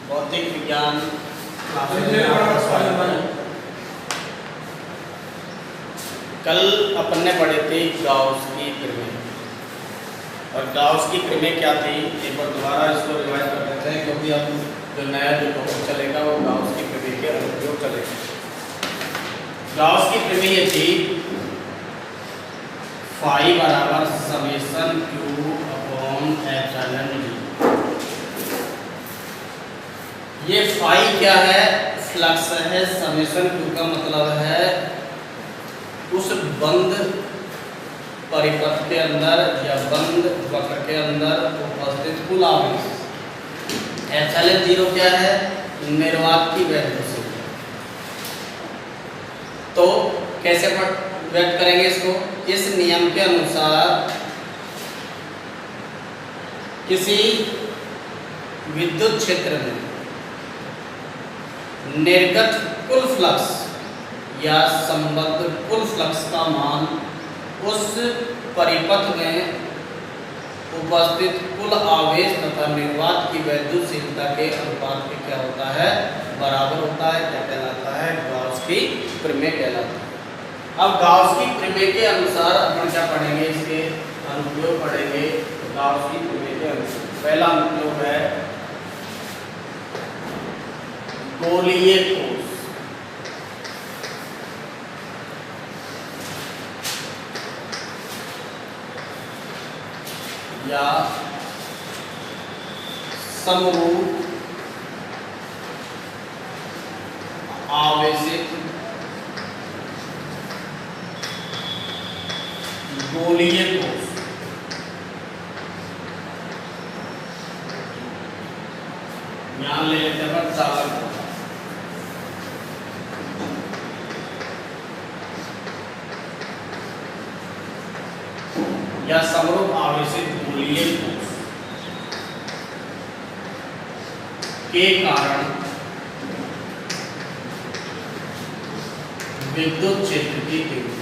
भौतिक विज्ञान कल अपन ने पढ़े थे गाउस की प्रमेय। और गाउस की प्रमेय क्या थी, एक बार दोबारा इसको रिवाइज कर देते हैं, क्योंकि अब जो नया जो टॉपिक चलेगा वो गाउस की प्रमेय के अनुप्रयोग चलेगा। गाउस की प्रमेय ये थी फाई बराबर summation Q upon epsilon D. ये फाई क्या है, फ्लक्स है। समेशन क्यू का मतलब है उस बंद परिपथ के अंदर या बंद वक्र के अंदर उपस्थित कुल आवेश। एप्सिलॉन जीरो क्या है, निर्वात की वैल्यू से। तो कैसे व्यक्त करेंगे इसको, इस नियम के अनुसार किसी विद्युत क्षेत्र में निर्गत कुल फ्लक्स या संबद्ध कुल फ्लक्स का मान उस परिपथ में उपस्थित कुल आवेश तथा निर्वात की वैद्युतशीलता के अनुपात के क्या होता है, बराबर होता है। क्या कहलाता है, गाउस की प्रमेय कहलाता है। अब गाउस की प्रमेय के अनुसार अपन क्या पढ़ेंगे, इसके अनुप्रयोग पढ़ेंगे। तो गाउस की प्रमेय के अनुसार पहला अनुप्रयोग है गोलीय कोश या समरूप आवेशित गोलीय कोश। यहां ले लेते हैं चालक या समरूप आवेशित गोलीय कोश के कारण विद्युत क्षेत्र की तीव्रता।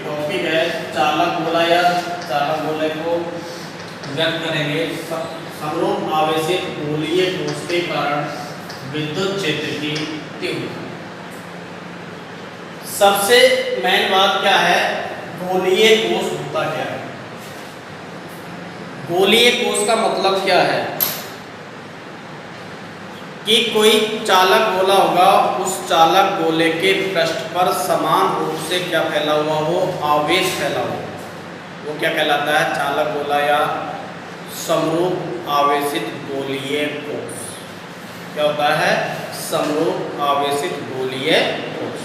टॉपिक है चालक गोला या चालक गोले को व्यक्त करेंगे समरूप आवेशित गोलीय कोश के कारण विद्युत क्षेत्र की तीव्रता। सबसे मेन बात क्या है, गोलीय कोश होता क्या है। गोलीय कोश का मतलब क्या है कि कोई चालक गोला होगा, उस चालक गोले के पृष्ठ पर समान रूप से क्या फैला हुआ हो, आवेश फैला हुआ, वो क्या कहलाता है, चालक गोला या समरूप आवेशित गोलीय कोश। क्या होता है, समरूप आवेशित गोलीय कोश।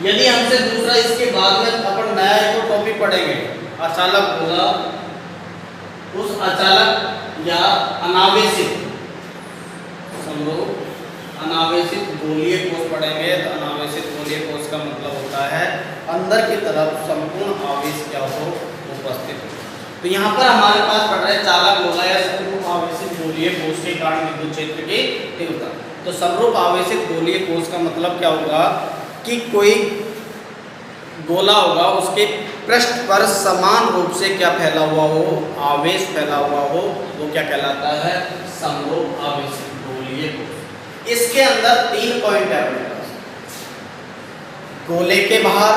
यदि हमसे दूसरा इसके बाद में अपन नया एक टॉपिक पढ़ेंगे, अचालक गोला, उस अचालक या अनावेशित समरूप अनावेशित गोलीय कोश पढ़ेंगे। तो अनावेशित गोलीय कोश का मतलब होता है अंदर की तरफ संपूर्ण आवेश क्या हो, उपस्थित हो। तो यहाँ पर हमारे पास पढ़ रहे हैं चालक गोला या समरूप आवेशित गोलीय कोश के कारण विद्युत क्षेत्र की तीव्रता। तो समरूप आवेशित गोलीय कोश का मतलब क्या होगा कि कोई गोला होगा, उसके पृष्ठ पर समान रूप से क्या फैला हुआ हो, आवेश फैला हुआ हो, वो क्या कहलाता है, समरूप आवेशित गोलीय कोश। इसके अंदर 3 पॉइंट है अपने पास, गोले के बाहर,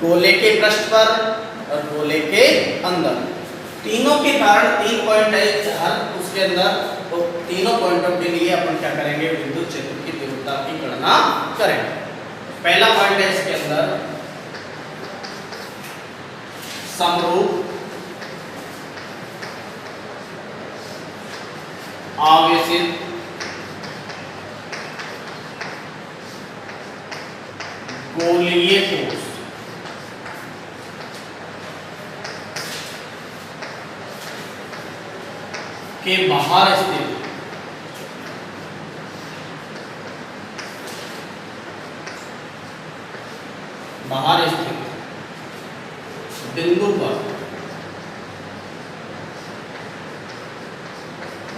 गोले के पृष्ठ पर और गोले के अंदर। तीनों के कारण 3 पॉइंट है हर उसके अंदर। तो तीनों पॉइंटों के लिए अपन क्या करेंगे, विद्युत क्षेत्र की तीव्रता की गणना करेंगे। पहला पॉइंट है इसके अंदर समरूप आवेशित गोलीय कोश के बाहर स्थित बिंदु पर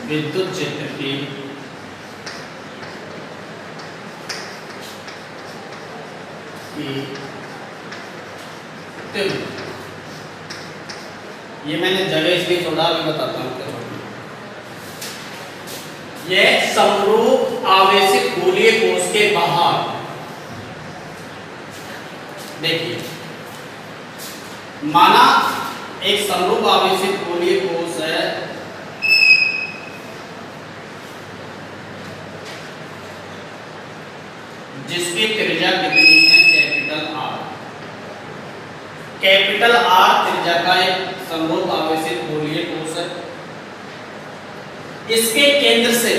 विद्युत क्षेत्र की की तीव्रता। ये मैंने जगह इसलिए छोड़ा, अभी बताता हूँ क्या छोड़ा। यह समरूप आवेशित गोलीय कोश के बाहर, देखिए माना एक समरूप आवेशित गोलीय कोश है, जिसकी त्रिज्या कितनी है, कैपिटल आर। कैपिटल आर त्रिज्या का एक समरूप आवेशित गोलीय कोश है। इसके केंद्र से,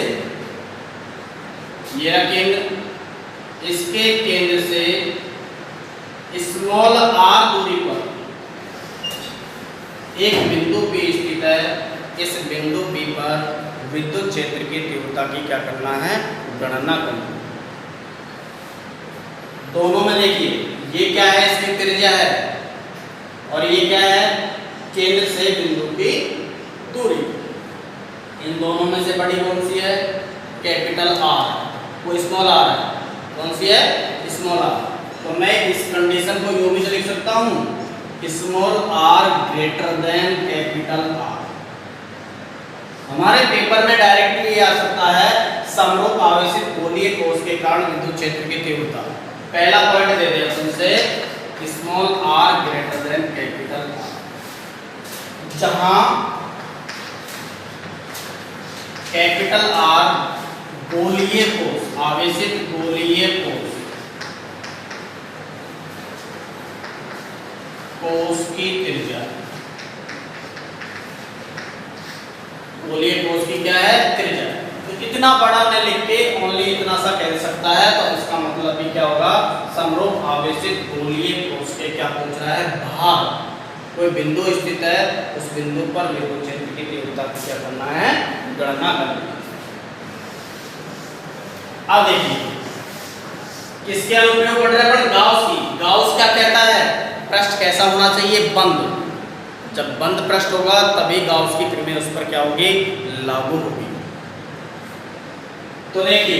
यह केंद्र, इसके केंद्र से स्मॉल आर दूरी पर एक बिंदु P स्थित है। इस बिंदु P पर विद्युत क्षेत्र की तीव्रता की क्या करना है, गणना करना। दोनों में देखिए, ये क्या है, इसकी त्रिज्या है, और ये क्या है, केंद्र से बिंदु की दूरी। इन दोनों में से बड़ी कौन सी है, कैपिटल आर, वो स्मॉल आर है। कौन सी है, स्मॉल आर। तो मैं इस कंडीशन को यूं भी लिख सकता हूं, small R greater than capital R. हमारे पेपर में डायरेक्टली आ सकता है समरूप आवेशित गोलीय कोश के कारण विद्युत क्षेत्र की तीव्रता। पहला पॉइंट दे दिया तुमसे, small R greater than capital R. जहां कैपिटल आर गोलीय कोश, आवेशित गोलीय कोश, कोश की त्रिज्या, गोलीय कोश की क्या है, त्रिज्या। तो इतना बड़ा न लिख के ओनली इतना सा कह सकता है, तो इसका मतलब भी क्या होगा, समरूप आवेशित गोलीय कोश के क्या पूछ रहा है, बाहर कोई बिंदु स्थित है, उस बिंदु पर विद्युत क्षेत्र की तीव्रता की क्या करना है, गणना करनी है। अब देखिए किसके अनुप्रयोग पढ़ रहे हैं, गाउस की। गाउस क्या कहता है, पृष्ठ कैसा होना चाहिए, बंद। जब बंद पृष्ठ होगा तभी गाउस की प्रमेय उस पर क्या होगी, लागू होगी। तो देखिए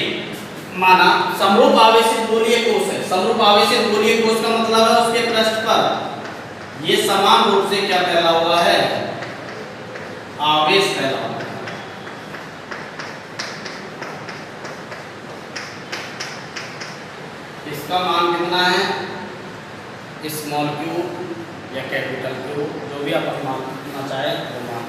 माना समरूप आवेशित गोलीय कोश है। समरूप आवेशित गोलीय कोश का मतलब है उसके पृष्ठ पर ये समान रूप से क्या फैला हुआ है, आवेश फैला हुआ है। इसका मान कितना है, स्मॉल क्यू या कैपिटल क्यू, जो भी आप मानना चाहे वो मान।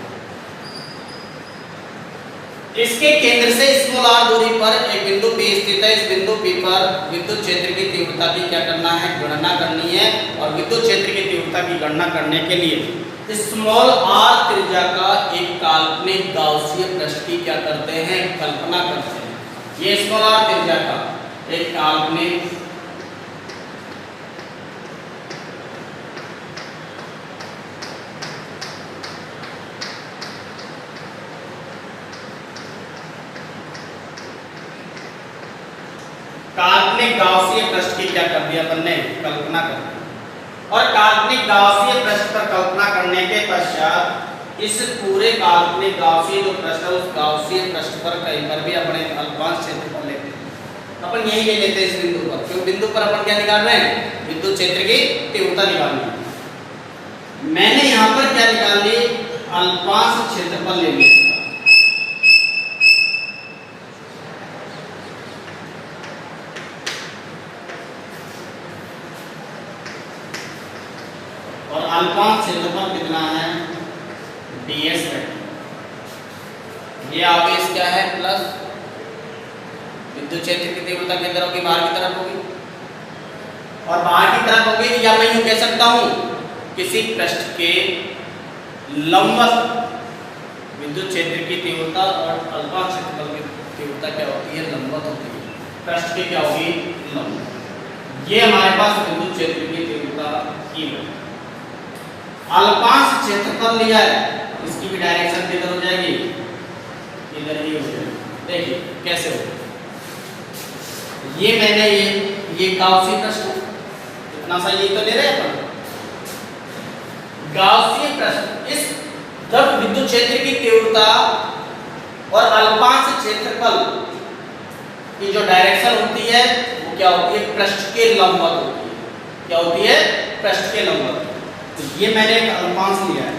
इसके केंद्र से स्मॉल आर दूरी पर एक बिंदु P स्थित है। इस बिंदु P पर विद्युत क्षेत्र की तीव्रता की क्या करना है, गणना करनी है। और विद्युत क्षेत्र की तीव्रता की गणना करने के लिए स्मॉल आर त्रिज्या का एक काल्पनिक गाउसीय पृष्ठ की क्या करते हैं, कल्पना करते हैं। ये स्मॉल आर त्रिज्या का एक काल्पनिक काल्पनिक गाउसीय पृष्ठ की क्या कर दिया अपन ने, कल्पना कर दी। और काल्पनिक गाउसीय पृष्ठ पर कल्पना करने के पश्चात इस पूरे काल्पनिक गाउसीय जो पृष्ठ है, उस गाउसीय पृष्ठ पर कहीं पर भी अपने अल्पांश क्षेत्रफल लेते हैं। अपन यही ले लेते हैं इस बिंदु पर, क्योंकि बिंदु पर अपन क्या निकाल रहे हैं, विद्युत क्षेत्र की तीव्रता निकालनी है। मैंने यहाँ पर क्या निकाल ली, अल्पांश क्षेत्रफल ले लिया। और अल्पांश क्षेत्रफल कितना है, ds वेक्टर। ये आवेश क्या है, प्लस विद्युत क्षेत्र की तीव्रता के अंदर होगी, बाहर की तरफ होगी। और बाहर की तरफ होगी, या मैं यूं कह सकता हूं, किसी पृष्ठ के लंबवत विद्युत क्षेत्र की तीव्रता और अल्पांश क्षेत्रफल की तीव्रता क्या होती है, लंबवत होती है। पृष्ठ की क्या होगी, लंबवत। ये हमारे पास विद्युत क्षेत्र की तीव्रता की है। अल्पांश क्षेत्रफल लिया है, इसकी भी डायरेक्शन किधर हो जाएगी, इधर ही हो जाएगी। देखिए कैसे हो, ये मैंने ये गाउसीय पृष्ठ इतना सा ये तो ले रहे हैं अपन, गाउसीय पृष्ठ। इस जब विद्युत क्षेत्र की तीव्रता और अल्पांश क्षेत्रफल की जो डायरेक्शन होती है वो क्या होती है, पृष्ठ के लंबवत होती है। क्या होती है, पृष्ठ के लंबवत। तो ये मैंने एक अल्पांश लिया है,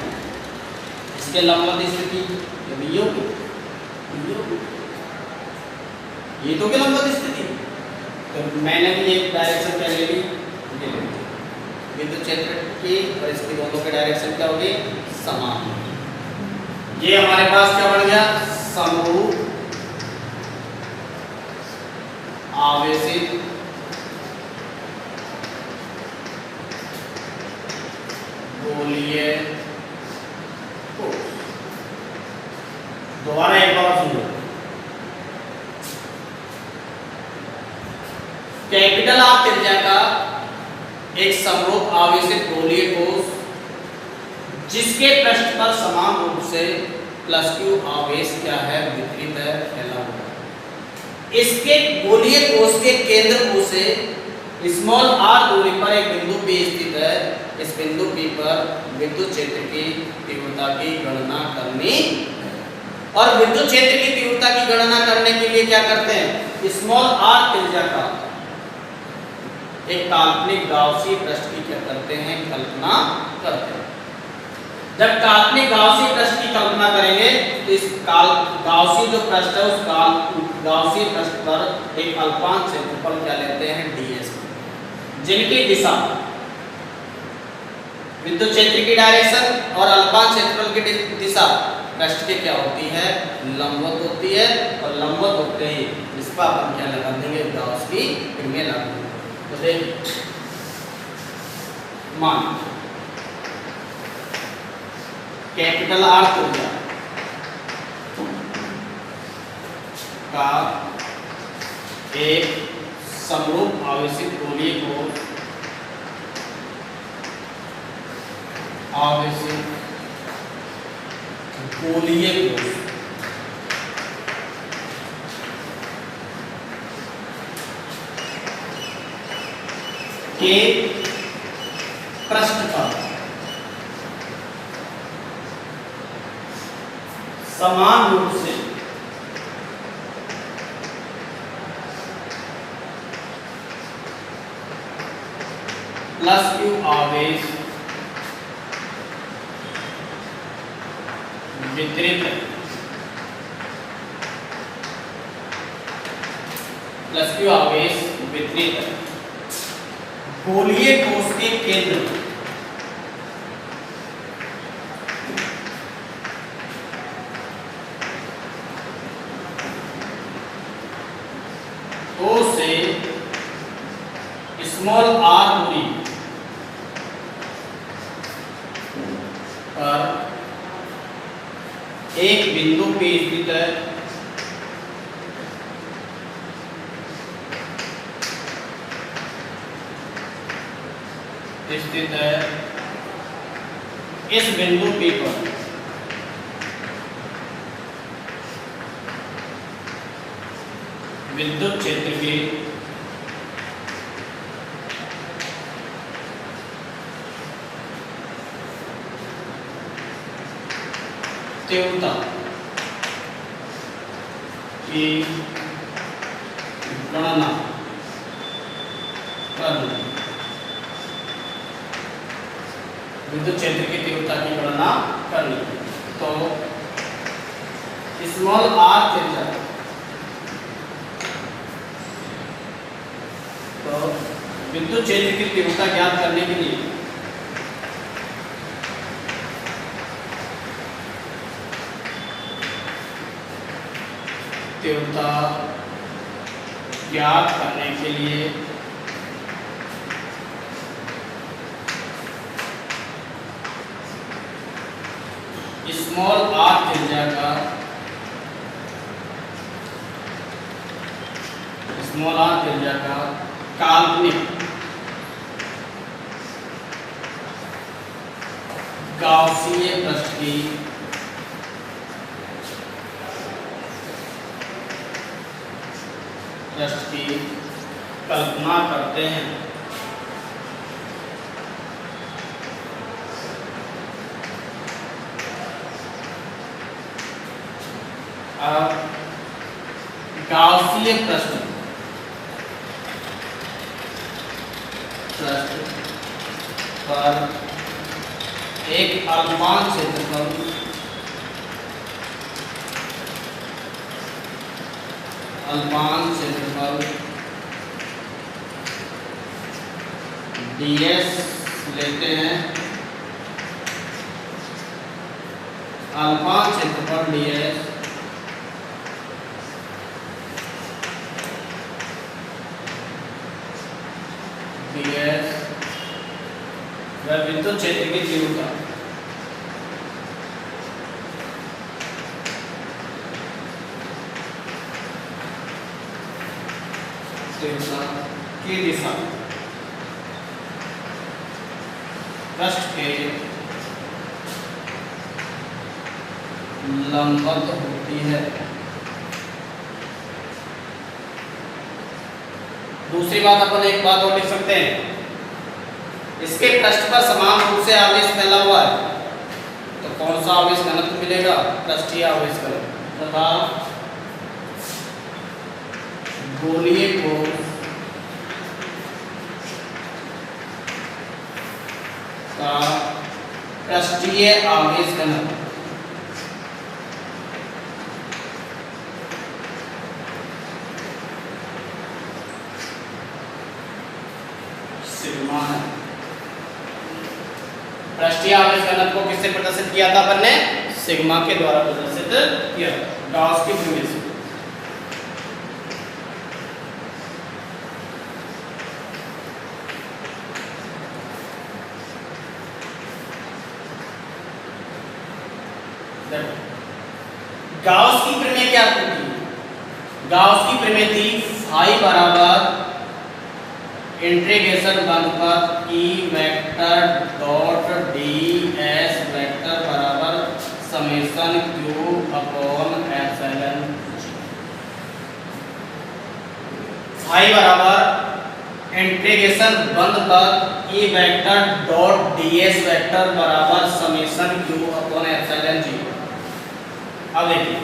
इसके लंबवत स्थिति ये होगी, ये तो क्या लंबवत स्थिति। तो मैंने भी एक डायरेक्शन क्या ले ली, ये ले ली, विद्युत क्षेत्र की और इसकी दोनों के डायरेक्शन क्या होगी, समान। ये हमारे पास क्या बन गया, समरूप आवेशित गोलीय ठोस। दोबारा एक बार सुनो, कैपिटल आर त्रिज्या का एक समरूप आवेशित गोलीय ठोस जिसके पृष्ठ पर समान रूप से +q आवेश क्या है, वितरित है, फैला हुआ है। इसके गोलीय ठोस के केंद्र O से r दूरी पर एक बिंदु P स्थित है। इस बिंदु P पर विद्युत क्षेत्र की तीव्रता की गणना करनी है। और विद्युत क्षेत्र की तीव्रता की गणना करने के लिए क्या करते हैं, r त्रिज्या का एक काल्पनिक गाउसी पृष्ठ की क्या करते हैं, कल्पना करते हैं। जब काल्पनिक गाउसी पृष्ठ की कल्पना करेंगे तो इस गाउसी जो पृष्ठ है उस गाउसी पृष्ठ पर एक अल्पांश क्षेत्रफल क्या लेते हैं, ds, जिनकी दिशा विद्युत क्षेत्र की डायरेक्शन और अल्पांश क्षेत्रफल की दिशा पृष्ठ के क्या होती है, लंबवत होती है। और लंबवत होते ही इस पर अपन क्या लगा देंगे, गाउस की प्रमेय लागू करेंगे। तो देख मान कैपिटल R त्रिज्या का एक समरूप आवेशित गोलीय ठोस के पृष्ठ पर समान रूप से +q आवेश वितरित है, +q आवेश वितरित है गोलीय ठोस के केंद्र O से r दूरी पर एक बिंदु P स्थित है। इस बिंदु P पर विद्युत क्षेत्र की तीव्रता की गणना करनी, विद्युत क्षेत्र की तीव्रता की गणना करनी। तो r त्रिज्या, तो विद्युत क्षेत्र की तीव्रता ज्ञात करने के लिए तीव्रता ज्ञात करने के लिए r त्रिज्या का काल्पनिक गाउसीय पृष्ठ की कल्पना करते हैं। अब गाउसीय पृष्ठ पर एक अल्पांश क्षेत्रफल ds लेते हैं, अल्पांश क्षेत्रफल ds वह विद्युत क्षेत्र की तीव्रता की दिशा पृष्ठ के लंबवत होती है। दूसरी बात अपन एक बात और लिख सकते हैं, इसके पृष्ठ पर समान रूप से आवेश फैला हुआ है तो कौन सा आवेश घनत्व मिलेगा? पृष्ठीय आवेश घनत्व तथा गोलीय ठोस का पृष्ठीय आवेश घनत्व सिग्मा है। पृष्ठीय आवेश घनत्व को किससे प्रदर्शित किया था अपन ने? सिग्मा के द्वारा प्रदर्शित किया, गाउस की प्रमेय से। गाउस की प्रमेय क्या थी? गाउस की प्रमेय थी फाई बराबर इंटीग्रेशन बंद पर E vector dot ds vector बराबर summation q upon epsilon. Phi बराबर इंटीग्रेशन बंद पर E vector dot ds vector बराबर समेशन q अपॉन एप्सिलॉन जी। अब देखिए,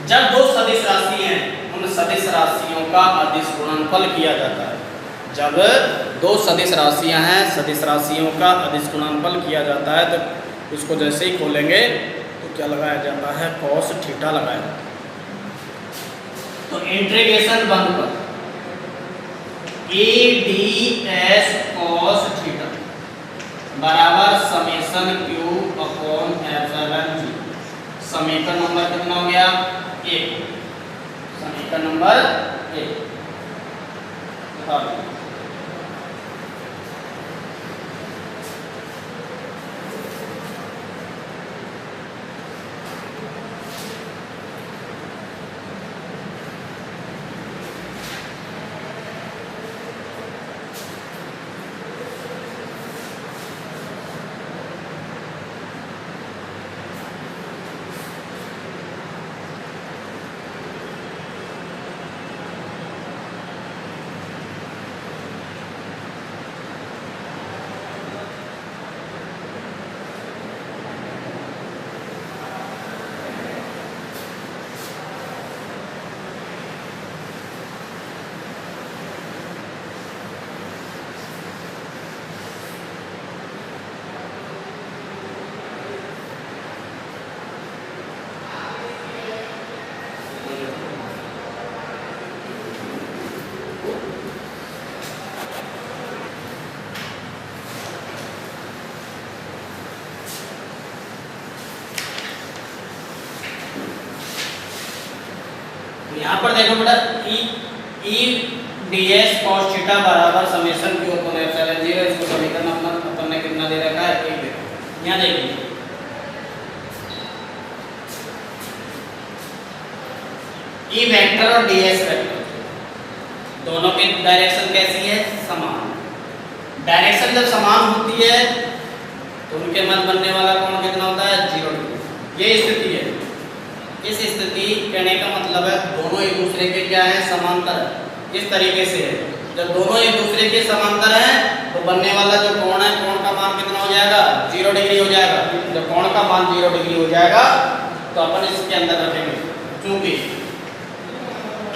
जब दो सदिश राशि हैं उन सदिश राशियों का अदिश गुणनफल किया जाता है। जब दो सदिश राशियां हैं, सदिश राशियों का अदिश गुणनफल किया जाता है तो उसको जैसे ही खोलेंगे तो क्या लगाया जाता है? cos थीटा लगाया जाता है। तो इंटीग्रेशन बंद पर a ds cos थीटा बराबर समेशन q अपॉन एप्सिलॉन जी। समीकरण नंबर कितना हो गया? 1। समीकरण नंबर 1 बता दो। यहाँ पर देखो बेटा E ds cos थीटा बराबर समेशन q अपॉन एप्सिलॉन 0। इसको समीकरण अपन ने कितना दे रखा है? 1 दे। यहाँ देखिए E वेक्टर और ds वेक्टर दोनों की डायरेक्शन कैसी है? समान। डायरेक्शन जब समान होती है तो उनके मध्य बनने वाला कोण कितना होता है? 0 डिग्री। ये स्थिति है। इस स्थिति कहने का मतलब है दोनों एक दूसरे के क्या है? समांतर। इस तरीके से है, जब दोनों एक दूसरे के समांतर हैं तो बनने वाला जो कोण है, कोण का मान कितना हो जाएगा? 0 डिग्री हो जाएगा। जब कोण का मान 0 डिग्री हो जाएगा तो अपन इसके अंदर रखेंगे, क्योंकि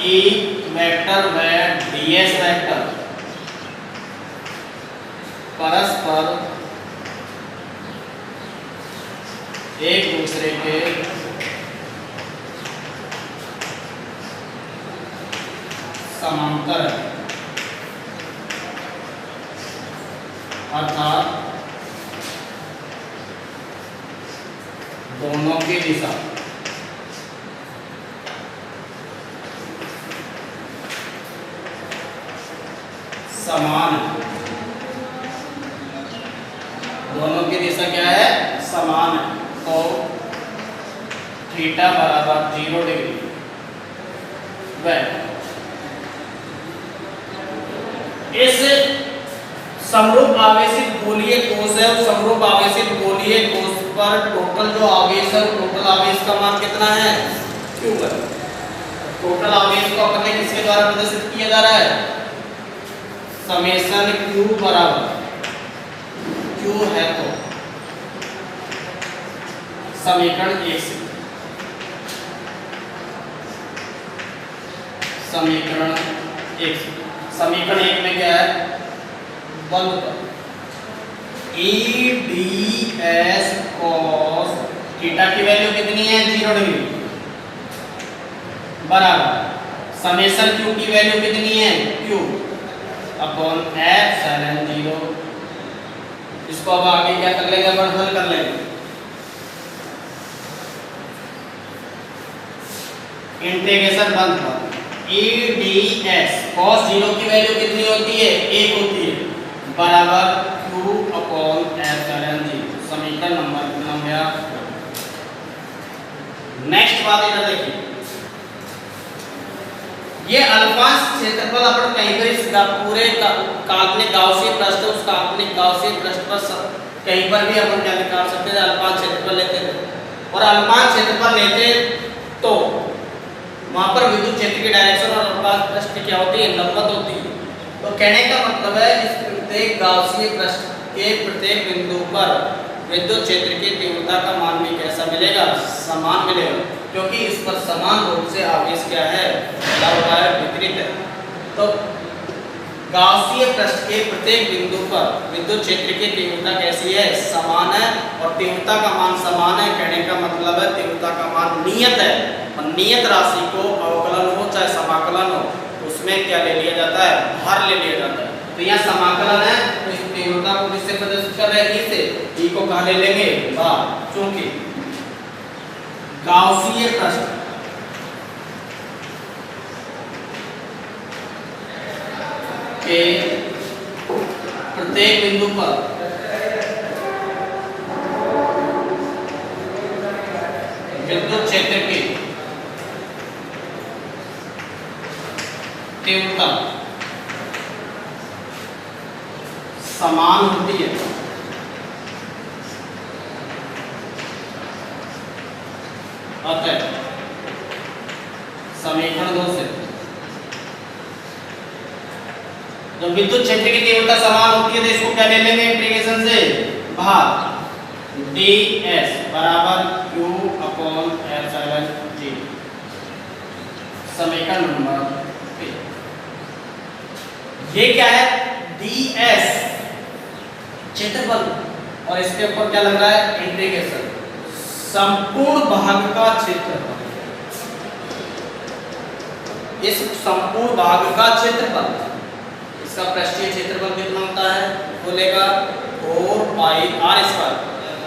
E वेक्टर व ds वेक्टर परस्पर एक दूसरे के समांतर है, अर्थात दोनों की दिशा समान है। दोनों की दिशा क्या है? समान है। तो थीटा बराबर 0 डिग्री व इस समरूप आवेशित गोलीय कोश है, उस समरूप आवेशित गोलीय कोश पर टोटल जो आवेश है, टोटल आवेश का मान कितना है? Q है। टोटल आवेश को अपने किसके द्वारा प्रदर्शित किया जा रहा है? समेशन Q बराबर Q है तो समीकरण 1 से समीकरण 1 में क्या है? बल E ds cos थीटा की वैल्यू कितनी है? 0 डिग्री बराबर समेशन Q की वैल्यू कितनी है? Q upon epsilon 0। इसको अब आगे क्या कर लेंगे? अपन हल कर लेंगे। इंटीग्रेशन बंद कर E ds cos 0 की वैल्यू कितनी होती है? 1 होती है बराबर Q अपॉन एप्सिलॉन 0। समीकरण नंबर कितना हो गया? नेक्स्ट बात इधर देखिए, ये अल्पांश क्षेत्रफल अपन कहीं पर इस पूरे काल्पनिक गाउसियन पृष्ठ, उस काल्पनिक गाउसियन पृष्ठ पर कहीं पर भी अपन क्या निकाल सकते थे? अल्पांश क्षेत्रफल लेते थे। और अल्पांश क्षेत्रफल लेते तो वहां पर विद्युत क्षेत्र की डायरेक्शन और अल्पांश पृष्ठ की क्या होती है? लंबवत होती है। तो कहने का मतलब है इस प्रत्येक गाउसियन पृष्ठ के प्रत्येक बिंदु पर विद्युत क्षेत्र की तीव्रता का मान भी कैसा मिलेगा? समान मिलेगा, क्योंकि इस पर समान रूप से आवेश क्या है? वितरित है। तो गाउसियन पृष्ठ के प्रत्येक बिंदु पर विद्युत क्षेत्र की तीव्रता कैसी है? समान है। और तीव्रता का मान समान है, कहने का मतलब है तीव्रता का मान नियत है। और नियत राशि को अवकलन हो चाहे समाकलन हो, उसमें क्या ले लिया जाता है? भार ले लिया जाता है। तो यहाँ समाकलन है, तो इस तीव्रता को किससे प्रदर्शित कर रहे हैं? ई से। ई को कहाँ ले लेंगे? भार। क्योंकि गाउसियन पृष्ठ के प्रत्येक बिंदु पर विद्युत क्षेत्र की तीव्रता समान होती है। अतः समीकरण 2 से जब विद्युत क्षेत्र की तीव्रता समान होती है तो इसको क्या ले लेंगे? इंटीग्रेशन से भाग ds बराबर Q अपॉन एप्सिलॉन 0। समीकरण नंबर 3। ये क्या है? ds क्षेत्रफल, और इसके ऊपर क्या लग रहा है? इंटीग्रेशन संपूर्ण भाग का क्षेत्रफल। इस संपूर्ण भाग का क्षेत्रफल, इसका पृष्ठीय क्षेत्रफल कितना होता है? बोलेगा 4 पाई r स्क्वायर।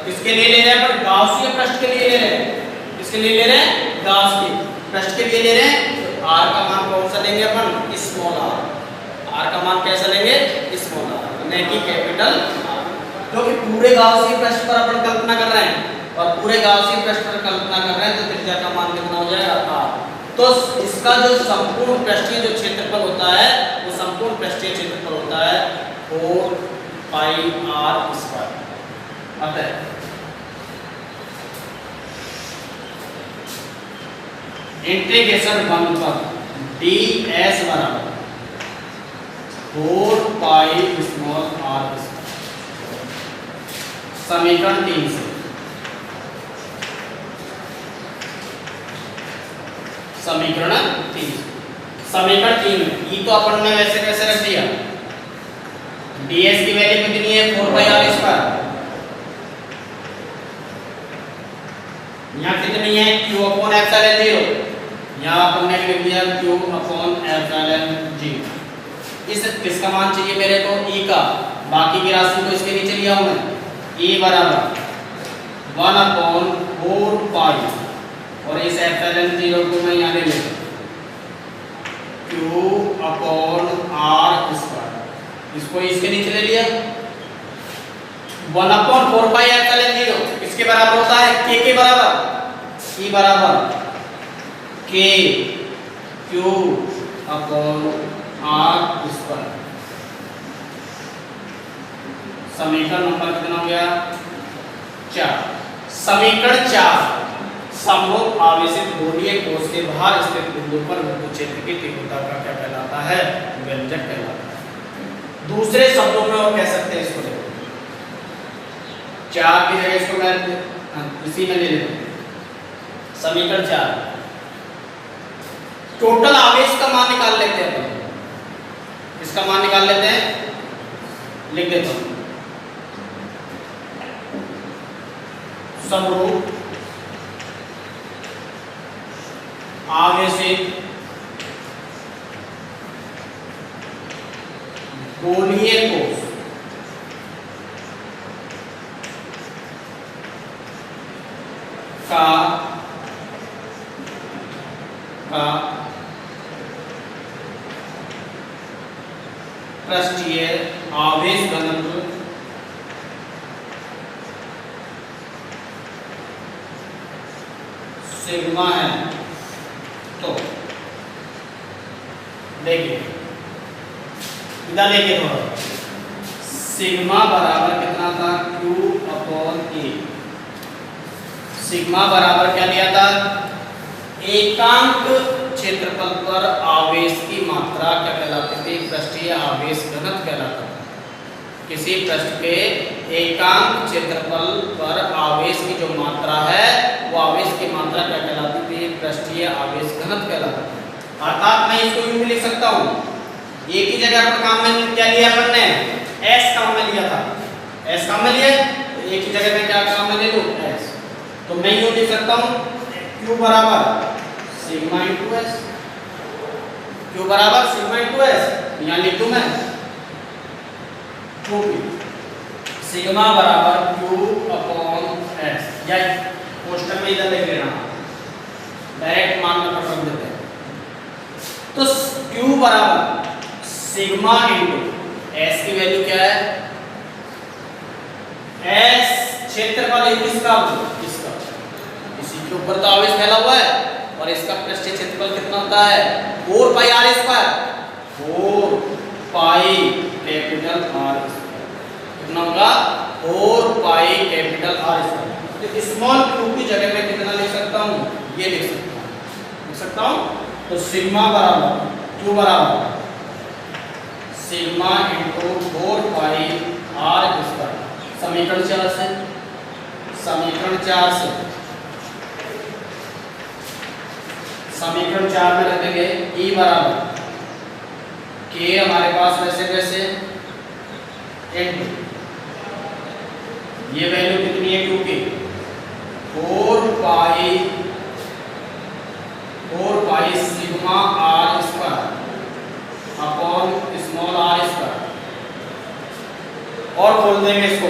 किसके लिए ले रहे हैं? पर गाउसियन पृष्ठ के लिए ले रहे हैं। किसके लिए ले रहे हैं? गाउसियन पृष्ठ के लिए ले रहे हैं। तो r का मान कौन सा लेंगे अपन? Small r। r का मान कैसा लेंगे? स्मॉल r, नहीं कि कैपिटल R। क्योंकि पूरे गाउसियन पृष्ठ पर अपन कल्पना कर रहे हैं, और पूरे गाउसियन पृष्ठ पर कल्पना कर रहे हैं, तो त्रिज्या का मान कितना हो जाएगा? r। तो इसका जो संपूर्ण पृष्ठीय जो क्षेत्रफल होता है, वो संपूर्ण पृष्ठीय क्षेत्रफल होता है 4 पाई r स्क्वायर। अतः इंटीग्रेशन 1 पर ds बराबर 4 पाई स्मॉल r स्क्वायर। समीकरण 3 से समीकरण 3 में ई तो अपन ने वैसे कैसे रख दिया? ds की वैल्यू कितनी है? 4 पाई r स्क्वायर यहाँ कितनी है Q अपॉन एप्सिलॉन 0, यहाँ अपन ने लिख दिया Q अपॉन एप्सिलॉन 0। इस किसका मान चाहिए मेरे को, E का, बाकी की राशि को इसके नीचे लिया हूँ मैं, E बराबर 1 अपॉन 4 पाई, और इस एप्सिलॉन 0 को मैं यहाँ ले लेता हूँ Q अपॉन R स्क्वायर, इसको इसके नीचे ले लिया, 1 अपॉन 4 पाई एप्सिलॉन 0 किसके बराबर होता है, K के बराबर, E बराबर K Q upon R square. समीकरण नंबर कितना हो गया, 4। समीकरण 4 समरूप आवेशित गोलीय कोश के बाहर स्थित बिंदु पर विद्युत क्षेत्र की तीव्रता का क्या कहलाता है, व्यंजक कहलाता है। दूसरे शब्दों में और कह सकते हैं इसको, देखो 4 की जगह इसको मैं इसी में ले लेता हूं। समीकरण 4 टोटल आवेश का मान निकाल लेते हैं अपन, इसका मान निकाल लेते हैं, लिख देता हूं समरूप आवेशित गोलीय कोश का पृष्ठीय आवेश घनत्व सिग्मा है। तो देखिए इधर देखिए थोड़ा, सिग्मा बराबर कितना था, Q अपॉन A। सिग्मा बराबर क्या लिया था, एकांक क्षेत्रफल पर आवेश की मात्रा क्या कहलाती थी, पृष्ठीय आवेश घनत्व कहलाता था। किसी पृष्ठ के एकांक क्षेत्रफल पर आवेश की जो मात्रा है वो आवेश की मात्रा क्या कहलाती थी, पृष्ठीय आवेश घनत्व कहलाता है। अर्थात मैं इसको यूं भी लिख सकता हूँ, एक ही जगह पर काम में क्या लिया अपन ने, S काम में लिया था, S काम में लिया, तो एक ही जगह में क्या काम में ले लूँ, S। तो मैं यूं लिख सकता हूँ Q बराबर सिग्मा इंटू S, Q बराबर सिग्मा इंटू S, यहाँ लिख दूँ मैं सिग्मा बराबर Q अपॉन S, या क्वेश्चन में इधर लिख लेना, डायरेक्ट मान में रख देते हैं। तो Q बराबर सिग्मा इंटू S की वैल्यू क्या है, S क्षेत्रफल है किसका, इसका, इसी के ऊपर तो आवेश फैला हुआ है, और इसका पृष्ठीय क्षेत्रफल कितना होता है, 4 पाई R square, 4 pi capital R square, कितना होगा 4 पाई कैपिटल R स्क्वायर। तो स्मॉल q की जगह में कितना लिख सकता हूँ, ये लिख सकता हूँ। तो सिग्मा बराबर q बराबर सिग्मा इंटू 4 पाई R स्क्वायर। समीकरण 4 से, समीकरण 4 से, समीकरण 4 में रखेंगे E बराबर K हमारे पास वैसे वैसे इंटू ये वैल्यू कितनी है Q की, 4 pi sigma R square upon small r square, और खोल देंगे इसको,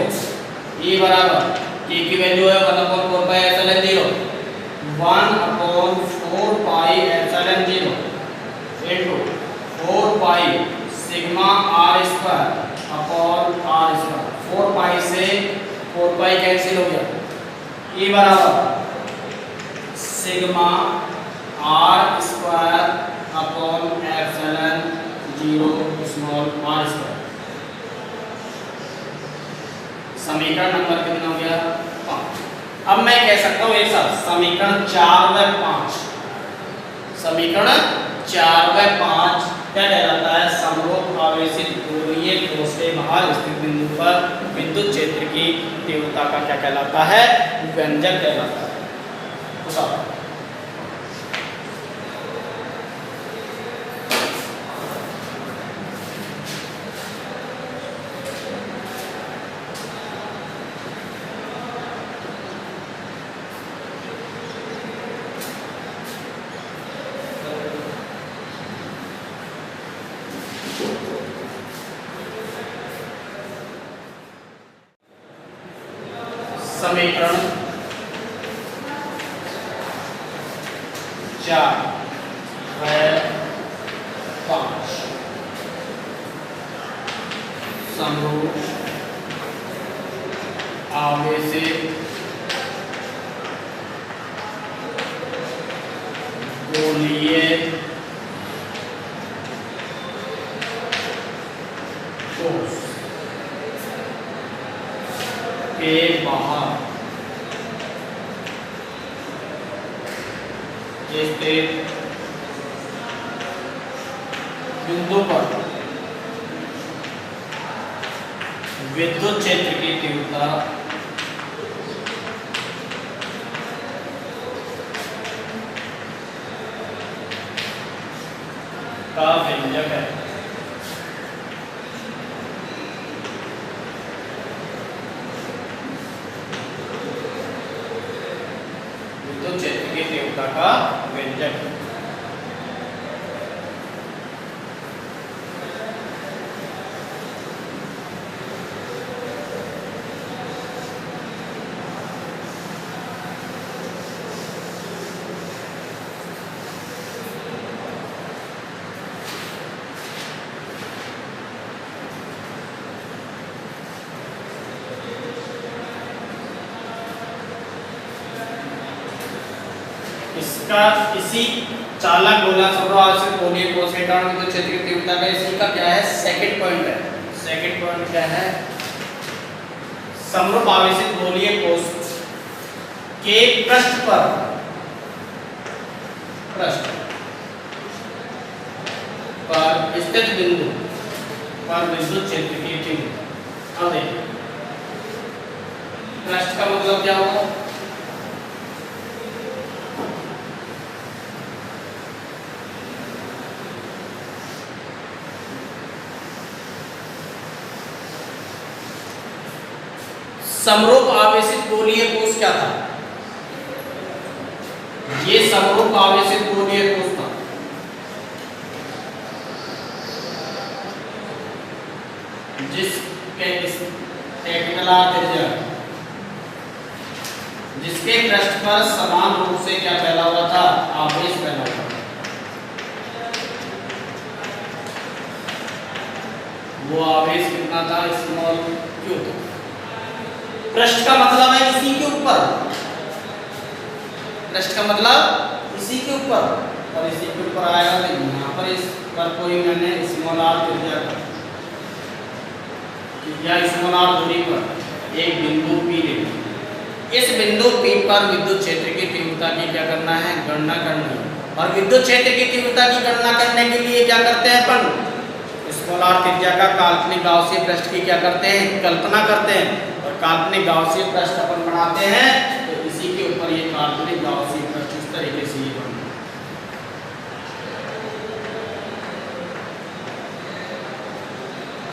E बराबर K की वैल्यू है 1 upon 4 pi epsilon 0, 1 upon 4 pi epsilon 0 into 4 pi sigma R square upon R square. 4 पाई से 4 पाई कैंसिल हो गया, E बराबर sigma R square upon epsilon 0 small r square. समीकरण नंबर कितना हो गया, 5। अब मैं कह सकता हूँ एक साथ समीकरण 4 व 5, समीकरण 4 व 5 क्या कहलाता है, समरूप आवेशित गोलीय कोश के बाहर स्थित बिंदु पर विद्युत क्षेत्र की तीव्रता का क्या कहलाता है, व्यंजक कहलाता है। समीकरण 4 व 5 समरूप आवेशित गोलीय ठोस के बाहर स्थित बिंदु पर विद्युत क्षेत्र की तीव्रता का व्यंजक है। विद्युत क्षेत्र की तीव्रता का व्यंजक है। इसका इसी चालक गोला समरूप गोलीय कोश के कारण विद्युत क्षेत्र की तीव्रता का इसी का क्या है सेकंड पॉइंट है। सेकंड पॉइंट क्या है? समरूप आवेशित गोलीय कोश के पृष्ठ पर स्थित बिंदु पर विद्युत क्षेत्र की तीव्रता। अब देखिए पृष्ठ का मतलब क्या होगा? समरूप आवेशित गोलीय कोश क्या था? ये समरूप आवेशित गोलीय कोश था। जिसके कैपिटल आर त्रिज्या जिसके पृष्ठ पर समान रूप से क्या फैला हुआ था? आवेश फैला हुआ था। वो आवेश कितना था? स्मॉल क्यू था। पृष्ठ का मतलब है इसी के ऊपर। पृष्ठ का मतलब इसी के ऊपर और इसी के ऊपर आएगा तो यहाँ पर इस पर कोई मैंने स्मॉल आर त्रिज्या या स्मॉल आर दूरी पर एक बिंदु P ले। इस बिंदु P पर विद्युत क्षेत्र की तीव्रता की क्या करना है? गणना करनी है। और विद्युत क्षेत्र की तीव्रता की गणना करने के लिए क्या करते हैं अपन? स्मॉल आर त्रिज्या का काल्पनिक गाउसियन पृष्ठ की क्या करते हैं? कल्पना करते हैं। काल्पनिक गाउसियन पृष्ठ अपन बनाते हैं तो इसी के ऊपर ये काल्पनिक गाउसियन पृष्ठ इस तरीके से ये बनता है।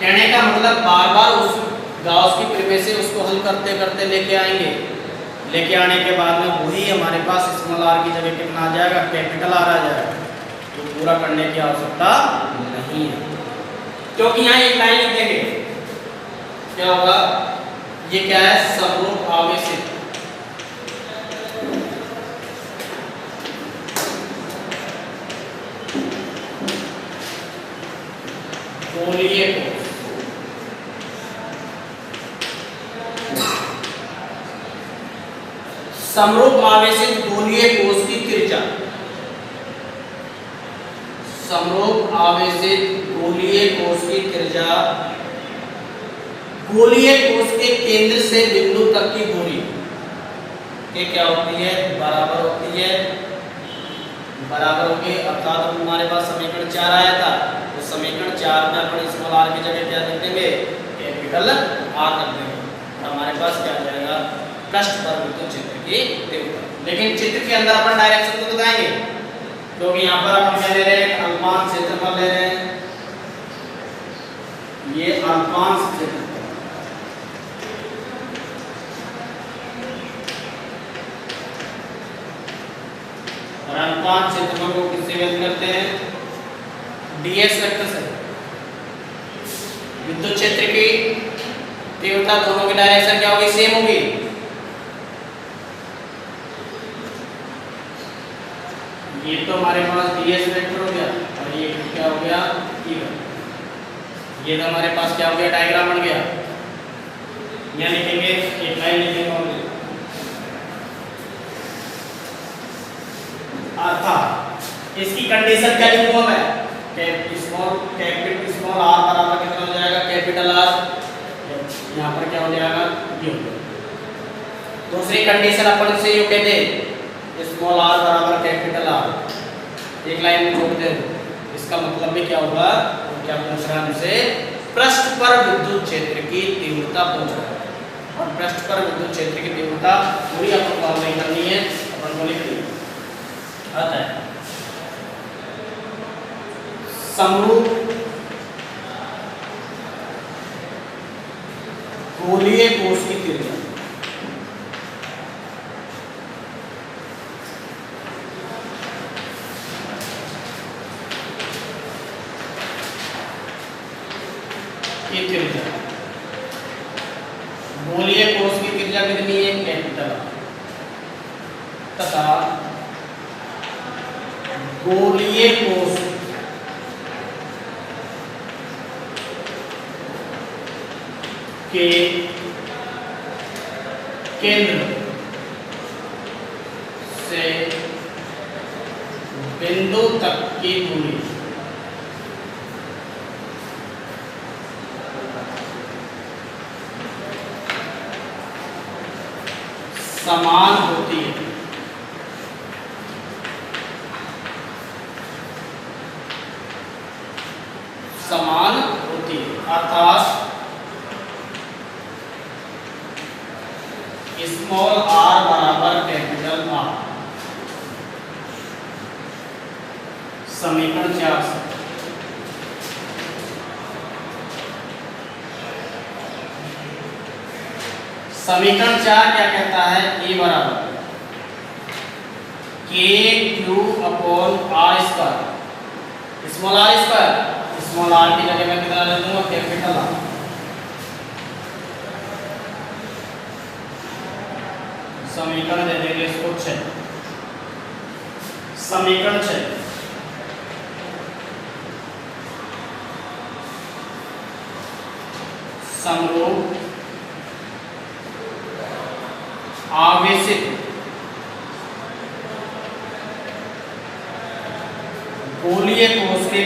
कहने का मतलब बार बार उस गाउस की प्रमेय से उसको हल करते करते लेके आएंगे। लेके आने के बाद में वही हमारे पास स्मॉल आर की जगह कितना आ जाएगा? कैपिटल आर आ जाएगा। तो पूरा करने की आवश्यकता नहीं है क्योंकि यहाँ एक लाइन लिख देंगे। क्या होगा? ये क्या है? समरूप आवेशित गोलीय कोश समरूप आवेशित गोलीय कोश की त्रिज्या। समरूप आवेशित गोलीय कोश की त्रिज्या गोलीय कोश के केंद्र से बिंदु तक की दूरी के क्या होती है? बराबर होती है। बराबर होगी अर्थात हमारे पास समीकरण 4 आया था। तो समीकरण 4 में अपन स्मॉल आर की जगह क्या लिख देंगे? कैपिटल आर रख देंगे। और हमारे पास क्या आ जाएगा? पृष्ठ पर विद्युत क्षेत्र की तीव्रता। लेकिन चित्र के अंदर अपन डायरेक्शन तो बताएंगे क्योंकि यहाँ पर अपन क्या ले रहे हैं? अल्पांश क्षेत्रफल ले रहे हैं। ये अल्पांश क्षेत्रफल और अल्पांश क्षेत्रफल को किससे व्यक्त करते हैं? ds वेक्टर से। विद्युत क्षेत्र की तीव्रता दोनों की डायरेक्शन क्या होगी, सेम होगी। ये तो हमारे पास ds वेक्टर हो गया और ये क्या हो गया, E वेक्टर। ये तो हमारे पास क्या हो गया, डायग्राम बन गया। यहाँ लिखेंगे, एक लाइन लिखेंगे, अर्थात इसकी कंडीशन क्या लिखूंगा मैं, कैपिटल स्मॉल r बराबर कितना हो जाएगा, कैपिटल R, यहाँ पर क्या हो जाएगा, ये। दूसरी कंडीशन अपन से ये कहते हैं स्मॉल r बराबर कैपिटल R, एक लाइन में जोड़ दे। इसका मतलब भी क्या होगा, तो क्या पूछ रहा है हमसे, पृष्ठ पर विद्युत क्षेत्र की तीव्रता पूछ रहा है। और पृष्ठ पर विद्युत क्षेत्र की तीव्रता पूरी आपको फॉर्म नहीं करनी है, अपन को लिख दी आता है। समरूप गोलीय कोश की तीव्रता, की त्रिज्या, गोलीय कोश की त्रिज्या कितनी है, कैपिटल, तथा गोलीय कोश के केंद्र से बिंदु तक की दूरी समान होती है। समान होती है अर्थात स्मॉल r बराबर कैपिटल R। समीकरण 4 से समीकरण 4 क्या कहता है, E बराबर KQ/R², small r², small r की जगह मैं कितना ले लूंगा, कैपिटल R। समीकरण दे देंगे इसको 6, समीकरण 6 समरूप आवेशित गोलीय कोश के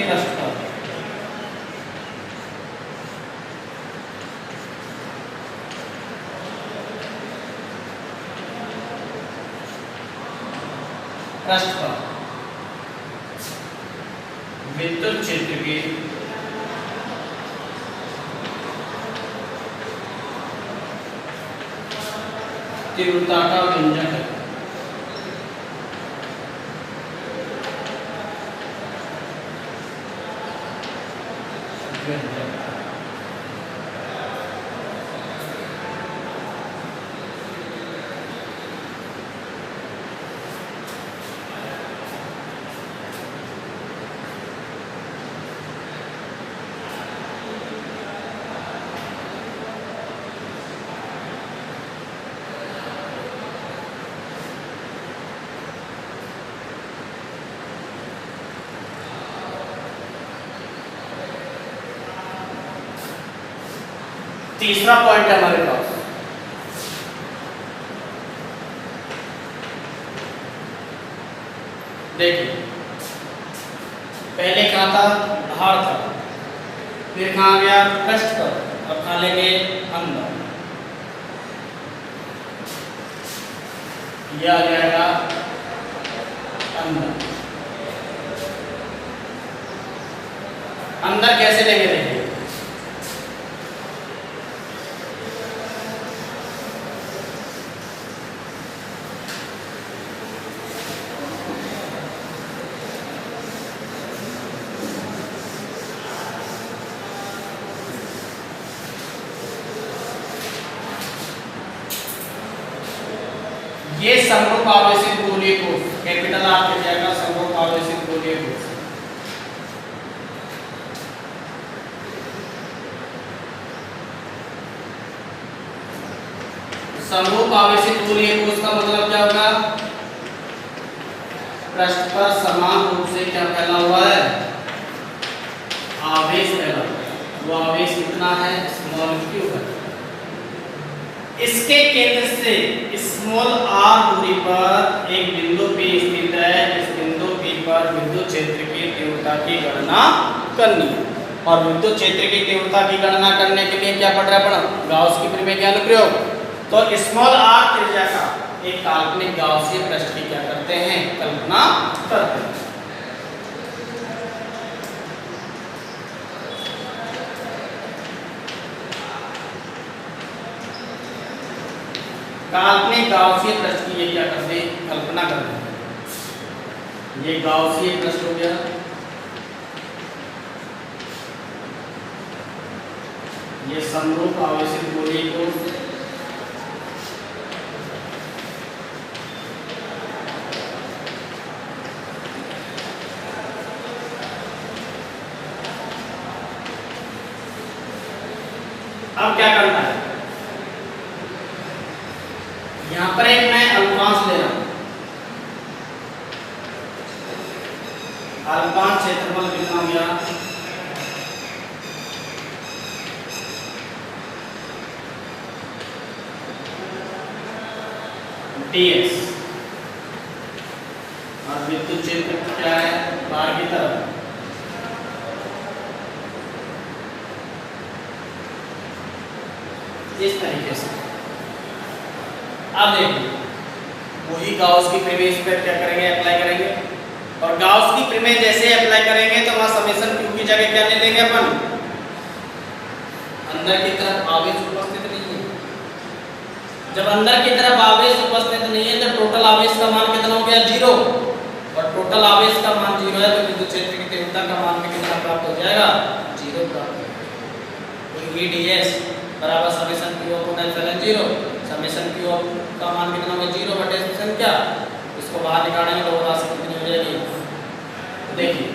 पृष्ठ पर विद्युत क्षेत्र की तीव्रता का व्यंजक है। तीसरा पॉइंट है हमारे पास, देखिए पहले कहाँ था, धार था, फिर कहाँ गया, पृष्ठ पर, अब कहाँ लेंगे, अंदर। यह आ जाएगा अंदर। अंदर कैसे लेंगे, देखिए ये समरूप आवेशित गोलीय कोश, कैपिटल R के जाएगा समरूप आवेशित गोलीय कोश। समरूप आवेशित गोलीय कोश का मतलब क्या होगा? पृष्ठ पर समान रूप से क्या फैला हुआ है? आवेश फैला हुआ है। वो आवेश कितना है? स्मॉल q है। इसके केंद्र से स्मॉल r दूरी पर एक बिंदु P स्थित है। इस बिंदु P पर विद्युत क्षेत्र की तीव्रता की गणना करनी है। और विद्युत क्षेत्र की तीव्रता की गणना करने के लिए क्या पढ़ रहे हैं अपन? गाउस की प्रमेय का अनुप्रयोग। तो स्मॉल r त्रिज्या का एक काल्पनिक गाउसीय पृष्ठ की क्या करते हैं? कल्पना करते हैं। काल्पनिक गाउसीय पृष्ठ की ये क्या करते हैं? कल्पना करते हैं। ये गाउसीय पृष्ठ हो गया। ये समरूप आवेशित गोलीय कोश। अब क्या करना है? यहां पर एक मैं अल्पांश ले रहा हूं। अल्पांश क्षेत्रफल कितना हो गया? ds। और विद्युत क्षेत्र क्या है? बाहर की तरफ। इस तरीके से अब देखिए, वही गाउस की प्रमेय इस पर क्या करेंगे? अप्लाई करेंगे। और गाउस की प्रमेय जैसे अप्लाई करेंगे तो वहां समेशन q की जगह क्या ले लेंगे अपन? अंदर की तरफ आवेश उपस्थित नहीं है। जब अंदर की तरफ आवेश उपस्थित नहीं है तो टोटल आवेश का मान कितना हो गया? 0। और टोटल आवेश का मान 0 है तो विद्युत क्षेत्र की तीव्रता का मान भी कितना प्राप्त हो जाएगा? 0 प्राप्त हो जाएगा। तो ds बराबर summation q upon epsilon 0। Summation q का मान कितना होगा? 0 बटे समेशन क्या? इसको बाहर निकालेंगे तो राशि कितनी हो जाएगी? देखिए,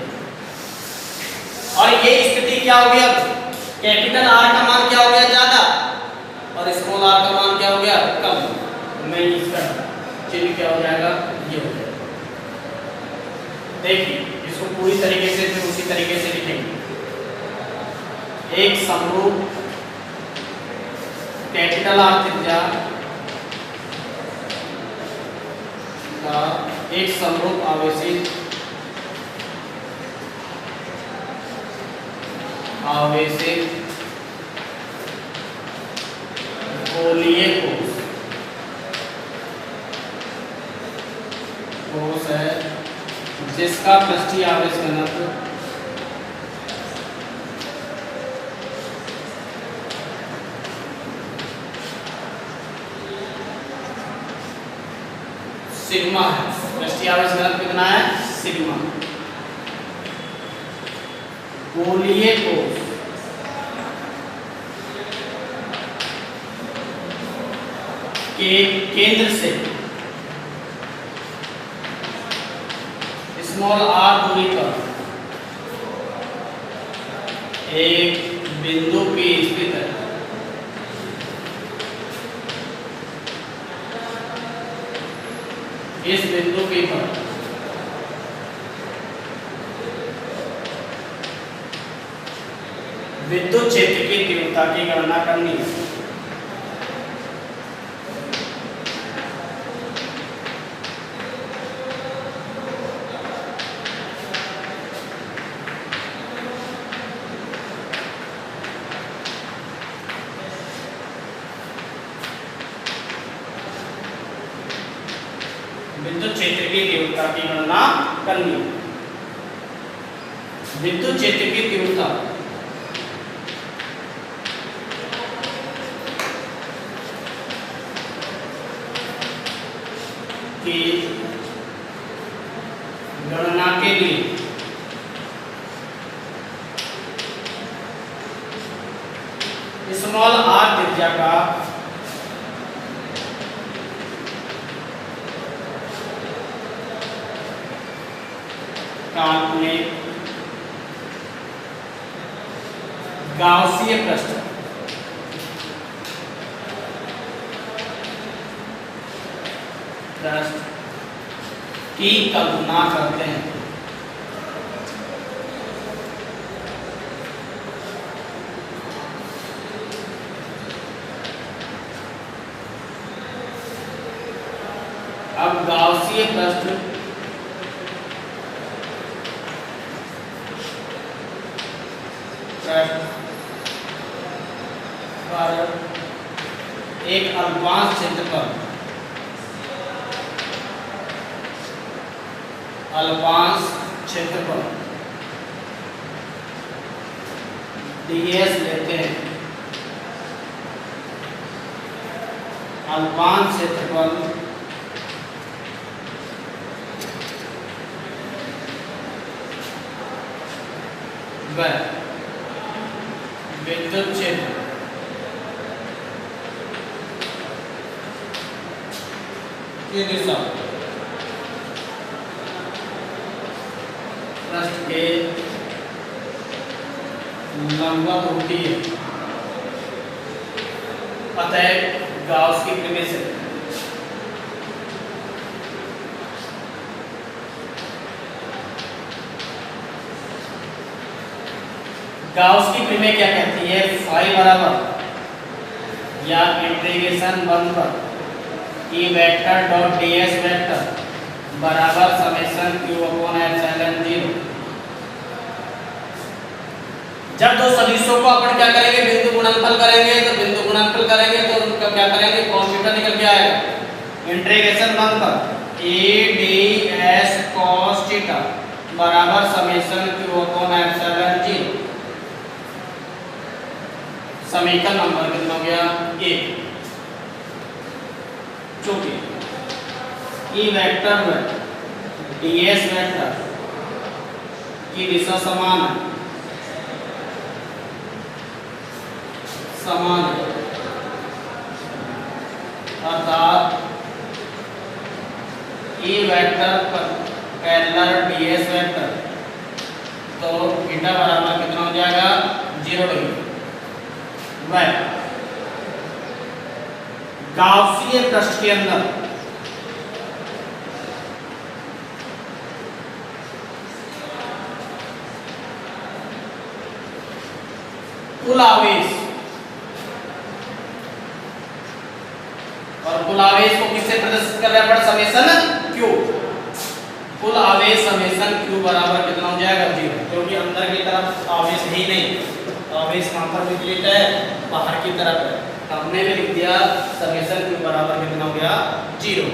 और ये स्थिति क्या हो गया? कैपिटल R का मान क्या हो गया? ज्यादा, और स्मॉल r का मान क्या हो गया? कम। तो मैं इसका चिन्ह क्या हो जाएगा? ये हो जाएगा। देखिए, इसको पूरी तरीके से फिर उसी तरीके से लिखेंगे। एक समरूप कैपिटल R त्रिज्या का एक समरूप आवेशित गोलीय कोश है जिसका पृष्ठीय आवेश घनत्व सिग्मा है। पृष्ठीय आवेश घनत्व कितना है? सिग्मा। गोलीय कोश के केंद्र से स्मॉल r दूरी पर एक बिंदु P स्थित है। इस बिंदु P पर विद्युत क्षेत्र की तीव्रता की गणना करनी है। विद्युत क्षेत्र की तीव्रता की गणना करनी है। विद्युत क्षेत्र की तीव्रता की गणना के लिए स्मॉल r त्रिज्या का काल्पनिक गाउसीय पृष्ठ की कल्पना करते हैं। अब गाउसीय पृष्ठ पर एक अल्पांश क्षेत्रफल ds लेते हैं। अल्पांश क्षेत्रफल व विद्युत क्षेत्र की दिशा पृष्ठ के लंबवत होती है। अतः गाउस की प्रमेय से गाउस की प्रमेय क्या कहती है? फाई बराबर या इंटीग्रेशन 1 पर E vector dot ds vector बराबर समेशन q अपॉन एप्सिलॉन 0। जब दो सदिशों को अपन क्या करेंगे? बिंदु गुणनफल करेंगे। तो बिंदु गुणनफल करेंगे तो उनका क्या करेंगे? cos थीटा निकल के आएगा। इंटीग्रेशन 1 पर e ds cos थीटा बराबर समेशन q अपॉन एप्सिलॉन 0। समीकरण नंबर कितना हो गया? 1। चूंकि ई वेक्टर व ds वेक्टर की दिशा समान है, अर्थात ई वेक्टर पर पैरेलल ds वेक्टर, तो थीटा बराबर कितना हो जाएगा? 0 डिग्री। वह गाउसीय पृष्ठ के अंदर कुल आवेश, और कुल आवेश को किससे प्रदर्शित कर रहे हैं? Summation q। कुल आवेश समेशन q बराबर कितना हो जाएगा? 0, क्योंकि अंदर की तरफ आवेश ही नहीं, आवेश वहां पर विपरीत है, बाहर की तरफ है। हमने भी लिख दिया समेशन q बराबर कितना हो गया? 0।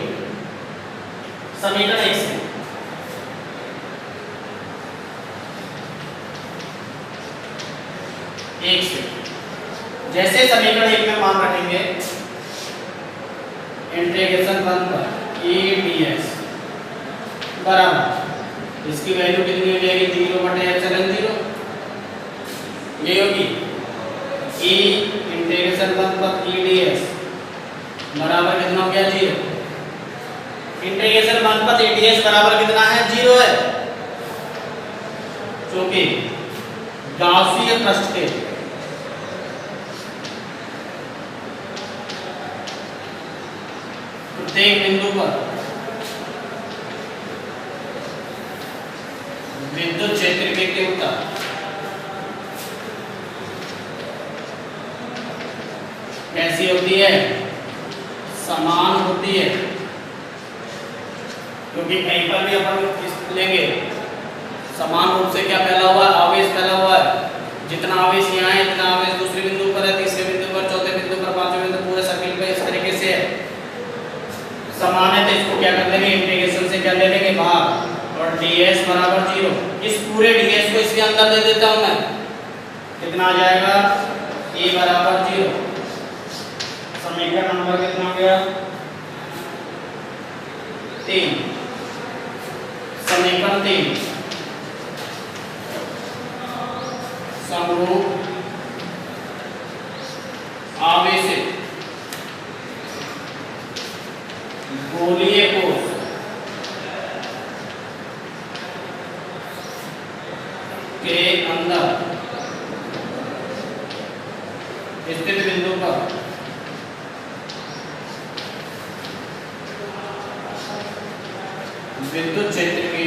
समीकरण 1 से जैसे समीकरण 1 में मान रखेंगे इंटीग्रेशन 1 पर e ds बराबर इसकी वैल्यू कितनी हो जाएगी? 0 बटे एप्सिलॉन 0। ये होगी e इंटीग्रेशन 1 पर e ds बराबर कितना हो गया? 0। इंटीग्रेशन 1 पर e ds बराबर कितना है? 0 है। क्योंकि गाउसीय पृष्ठ के प्रत्येक बिंदु पर विद्युत क्षेत्र की तीव्रता कैसी होती है? समान होती है। क्योंकि कहीं पर भी अपन लेंगे समान रूप से क्या फैला हुआ है? आवेश फैला हुआ है। जितना आवेश यहाँ है इतना आवेश दूसरे बिंदु पर है, तीसरे बिंदु पर, चौथे बिंदु पर, पांचवें बिंदु, पूरे सर्किल पे इस तरीके से है। समान है तो इसको क्या कर देंगे? इंटीग्रेशन से क्या ले लेंगे? बाहर, और ds बराबर 0। इस पूरे ds को इसके अंदर दे देता हूं मैं। कितना आ जाएगा? e बराबर 0। समीकरण नंबर कितना हो गया? 3। समीकरण 3 समरूप आवेशित गोलीय कोश के अंदर स्थित बिंदु पर विद्युत क्षेत्र की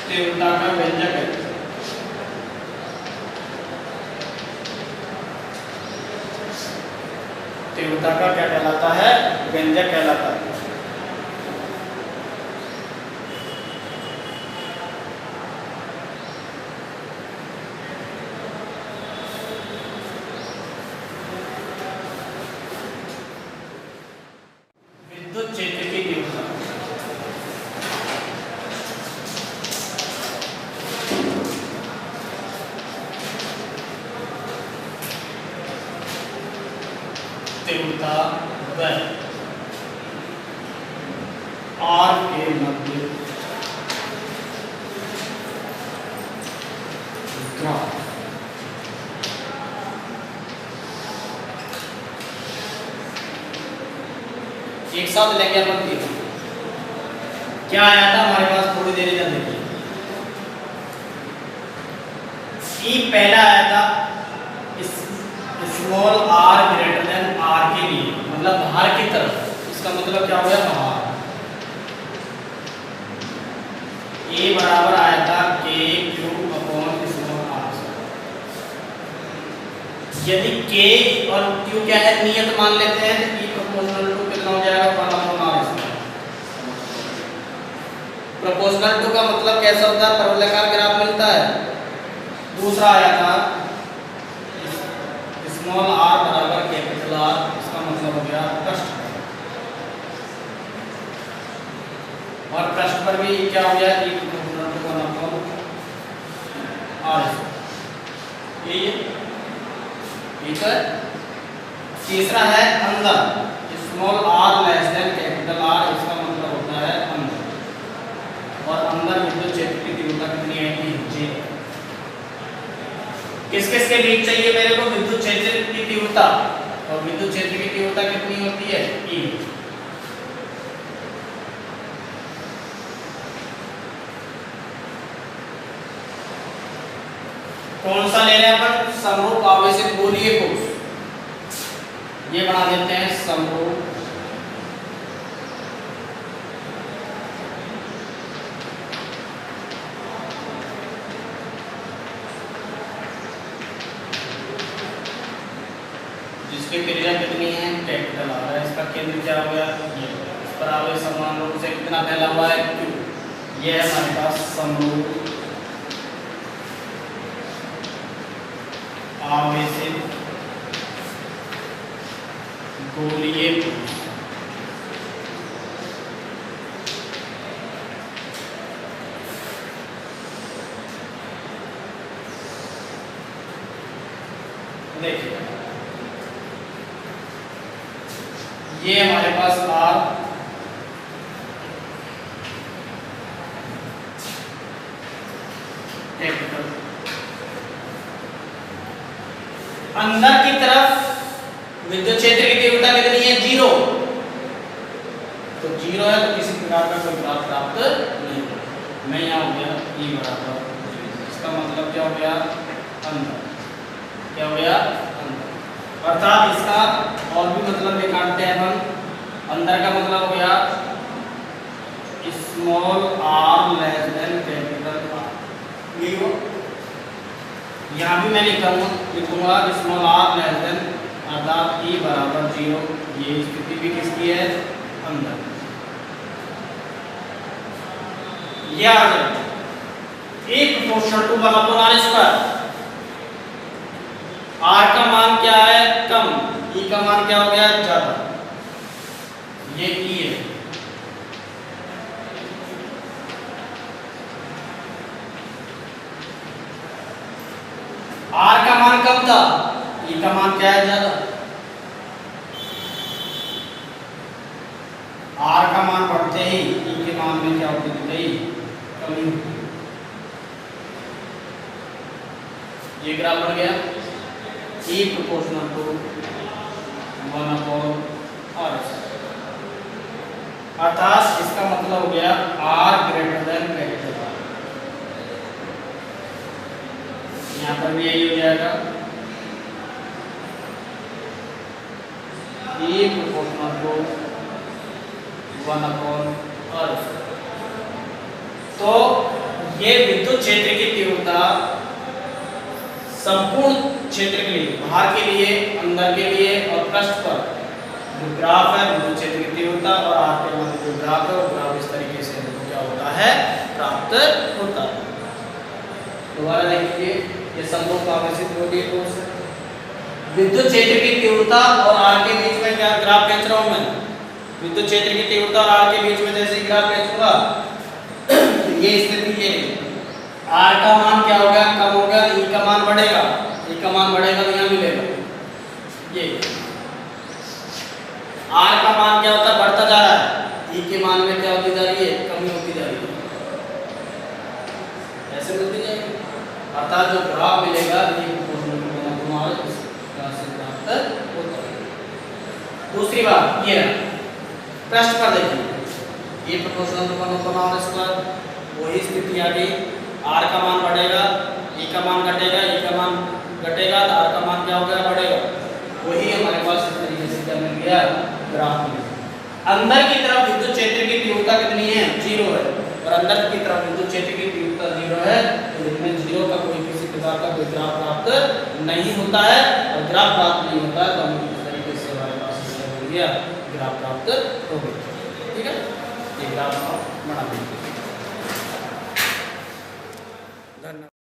तीव्रता का व्यंजक है। तीव्रता का क्या कहलाता है? व्यंजक कहलाता है। विद्युत क्षेत्र की तीव्रता तीव्रता वह R के मध्य ग्राफ एक साथ लेंगे अपन तीनों। क्या आया था हमारे पास? थोड़ी देर इधर देखिए। ई पहला आया था small r greater then r के लिए, मतलब बाहर की तरफ। इसका मतलब क्या हो गया? बाहर। ए बराबर आया था k cube upon small r। यदि k और q क्या है? नियत मान लेते हैं तो e प्रोपोर्शनल टू कितना हो जाएगा? 1 अपॉन r। प्रोपोर्शनल टू का मतलब कैसा होता है? परवलयाकार ग्राफ मिलता है। दूसरा आया था स्मॉल r बराबर कैपिटल R। इसका मतलब हो गया पृष्ठ, और पृष्ठ पर भी क्या हो गया? e proportional to 1 upon r। ये ठीक है। तीसरा है अंदर, स्मॉल r less than capital R। इसका मतलब होता है अंदर, और अंदर विद्युत क्षेत्र की तीव्रता कितनी आएगी? J। किस किस के बीच चाहिए मेरे को? विद्युत क्षेत्र की तीव्रता, और विद्युत क्षेत्र की तीव्रता कितनी होती है? E। कौन सा ले रहे हैं अपन? समरूप आवेशित गोलीय कोश। ये बना देते हैं समरूप जिसकी त्रिज्या कितनी है? कैपिटल R है। इसका केंद्र क्या हो गया? ये। इस पर आवेश समान रूप से कितना फैला हुआ है? Q। ये है हमारे पास समरूप आवेशित गोलीय कोश। देखिए ये हमारे पास R कैपिटल, अंदर की तरफ विद्युत क्षेत्र की तीव्रता कितनी है? 0। तो 0 है तो किसी प्रकार का कोई ग्राफ प्राप्त नहीं होगा। मैं यहाँ हो गया E बराबर 0। इसका मतलब क्या हो गया? अंदर। क्या हो गया? अंदर। अर्थात इसका और भी मतलब निकालते हैं हम। अंदर का मतलब हो गया small r less than capital R। यही हो। यहाँ भी मैं लिखूंगा स्मॉल r लेस देन, अर्थात E बराबर 0। ये स्थिति भी किसकी है? अंदर। ये आ जाए एक proportional to 1 upon r square. R का मान क्या है? कम। E का मान क्या हो गया? ज्यादा। ये E है। R का मान कम था, E का मान क्या है? ज्यादा। R का मान बढ़ते ही E के मान में क्या होती है? कमी होती है। ये ग्राफ बन गया E proportional to 1 upon R। अर्थात इसका मतलब हो गया R greater than capital R। यहाँ पर भी यही हो जाएगा E प्रोपोर्शनल 1/r²। तो ये विद्युत क्षेत्र की तीव्रता संपूर्ण क्षेत्र के लिए, बाहर के लिए, अंदर के लिए और पृष्ठ पर जो ग्राफ है विद्युत क्षेत्र की तीव्रता और r के मान जो ग्राफ है वो ग्राफ इस तरीके से हमको क्या होता है, प्राप्त होता है। दोबारा देखिए, ये समरूप आवेशित गोलीय कोश है। विद्युत क्षेत्र की तीव्रता और r के बीच में क्या ग्राफ खींच रहा हूं मैं, विद्युत क्षेत्र की तीव्रता और r के बीच में जैसे ग्राफ खींचूंगा ये स्थिति है, r का मान क्या होगा, कम होगा, e का मान बढ़ेगा, e का मान बढ़ेगा तो यहाँ मिलेगा ये r का मान क्या होता है, बढ़ता जा रहा है, e के मान में क्या होती जा रही है, कमी होती जा रही है, ऐसे मिलती जाएगी। अर्थात जो ग्राफ मिलेगा ये दूसरी बात ये पृष्ठ पर देखिए, ये प्रोपोर्शनल वही स्थिति आ गई, r का मान बढ़ेगा, e का मान घटेगा, e का मान घटेगा तो r का मान क्या होगा, बढ़ेगा। वही हमारे पास इस तरीके से क्या मिल गया, ग्राफ में। अंदर की तरफ विद्युत क्षेत्र की तीव्रता कितनी है, 0 है, और अंदर की तरफ विद्युत क्षेत्र की तीव्रता 0 है, तो इसमें 0 का कोई किसी प्रकार का कोई ग्राफ प्राप्त नहीं होता है, और ग्राफ प्राप्त नहीं होता है तो हम इस तरीके से हमारे पास हो गया ग्राफ प्राप्त हो गया। ठीक है, ये ग्राफ बना देंगे। धन्यवाद।